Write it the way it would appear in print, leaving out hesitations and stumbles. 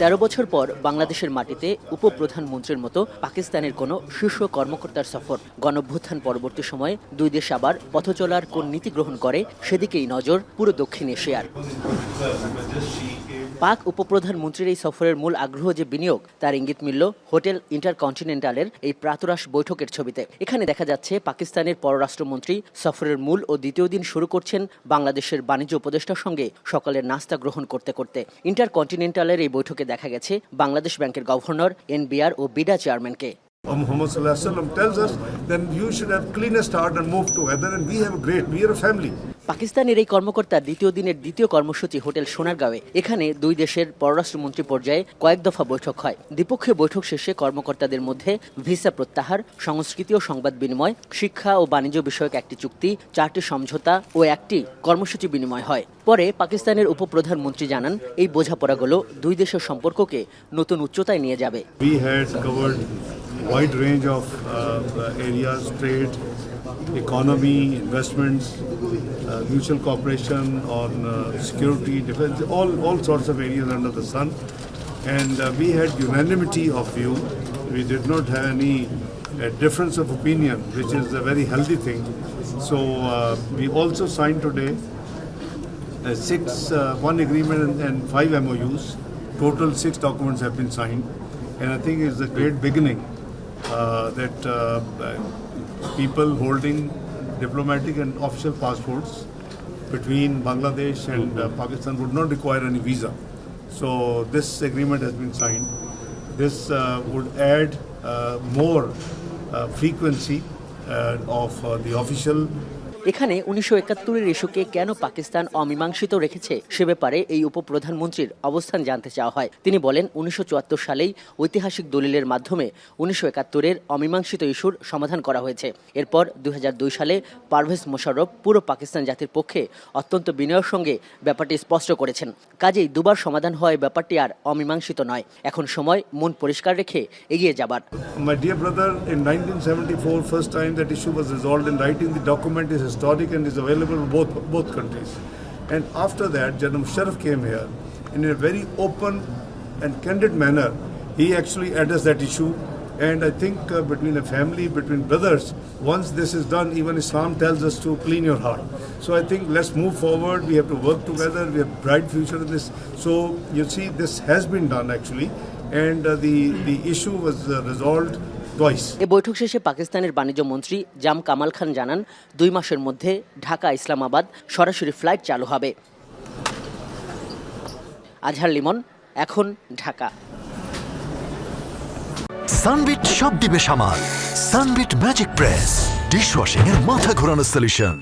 13 বছর পর বাংলাদেশের মাটিতে উপপ্রধানমন্ত্রীর মতো পাকিস্তানের কোনো শীর্ষ কর্মকর্তার সফর। গণঅভ্যুত্থান পরবর্তী সময়ে দুই দেশ আবার পথ চলার কোন নীতি গ্রহণ করে সেদিকেই নজর পুরো দক্ষিণ এশিয়ার। পাক উপপ্রধানমন্ত্রীর এই সফরের মূল আগ্রহ যে বিনিয়োগ, তার ইঙ্গিত মিলল হোটেল ইন্টারকন্টিনেন্টালের এই প্রাতরাশ বৈঠকের ছবিতে। এখানে দেখা যাচ্ছে পাকিস্তানের পররাষ্ট্রমন্ত্রী সফরের মূল ও দ্বিতীয় দিন শুরু করছেন বাংলাদেশের বাণিজ্য উপদেষ্টার সঙ্গে সকালের নাস্তা গ্রহণ করতে করতে। ইন্টারকন্টিনেন্টালের এই বৈঠকে দেখা গেছে বাংলাদেশ ব্যাংকের গভর্নর, এনবিআর ও বিডা চেয়ারম্যানকে। Muhammad Sallallahu Alaihi Wasallam tells us then you should have cleanest heart and move together, and we are a family. পাকিস্তানের এই কর্মকর্তার দ্বিতীয় দিনের দ্বিতীয় কর্মসূচি হোটেল সোনারগাঁওয়ে। এখানে দুই দেশের পররাষ্ট্রমন্ত্রী পর্যায়ে কয়েক দফা বৈঠক হয়। দ্বিপক্ষীয় বৈঠক শেষে কর্মকর্তাদের মধ্যে ভিসা প্রত্যাহার, সংস্কৃতি ও সংবাদ বিনিময়, শিক্ষা ও বাণিজ্য বিষয়ক একটি চুক্তি, 4টি সমঝোতা ও একটি কর্মসূচি বিনিময় হয়। পরে পাকিস্তানের উপপ্রধানমন্ত্রী জানান, এই বোঝাপড়াগুলো দুই দেশের সম্পর্ককে নতুন উচ্চতায় নিয়ে যাবে। Wide range of areas, trade, economy, investments, mutual cooperation on security, defense, all sorts of areas under the sun. And we had unanimity of view. We did not have any difference of opinion, which is a very healthy thing. So we also signed today one agreement and 5 MOUs. Total 6 documents have been signed. And I think it's a great beginning. That people holding diplomatic and official passports between Bangladesh and Pakistan would not require any visa. So this agreement has been signed. This would add more frequency of the official. এখানে 1971-এর ইস্যুকে কেন পাকিস্তান অমীমাংসিত রেখেছে সে ব্যাপারে এই উপপ্রধানমন্ত্রীর অবস্থান জানতে চাওয়া হয়। তিনি বলেন, 1974 সালেই ঐতিহাসিক দলিলের মাধ্যমে 1971-এর অমীমাংসিত ইস্যুর সমাধান করা হয়েছে। এরপর 2002 সালে পারভেজ মোশাররফ পুরো পাকিস্তান জাতির পক্ষে অত্যন্ত বিনয়ের সঙ্গে ব্যাপারটি স্পষ্ট করেছেন। কাজেই দুবার সমাধান হয় ব্যাপারটি আর অমীমাংসিত নয়। এখন সময় মন পরিষ্কার রেখে এগিয়ে যাবার। My dear brother, in 1974, first time that issue was resolved in writing. The document is historic and is available in both countries. And after that, General Musharraf came here in a very open and candid manner. He actually addressed that issue. And I think between a family, between brothers, once this is done, even Islam tells us to clean your heart. So I think let's move forward. We have to work together. We have bright future in this. So you see, this has been done actually. And the issue was resolved twice. এই বৈঠক শেষে পাকিস্তানের বাণিজ্য মন্ত্রী জাম কামাল খান জানান, 2 মাসের মধ্যে ঢাকা ইসলামাবাদ সরাসরি ফ্লাইট চালু হবে। আজহার লিমন, এখন ঢাকা। সানবিট সব দিবে সামাল। সানবিট ম্যাজিক প্রেস ডিশওয়াশিং এর মাথা ঘোরানো সলিউশন।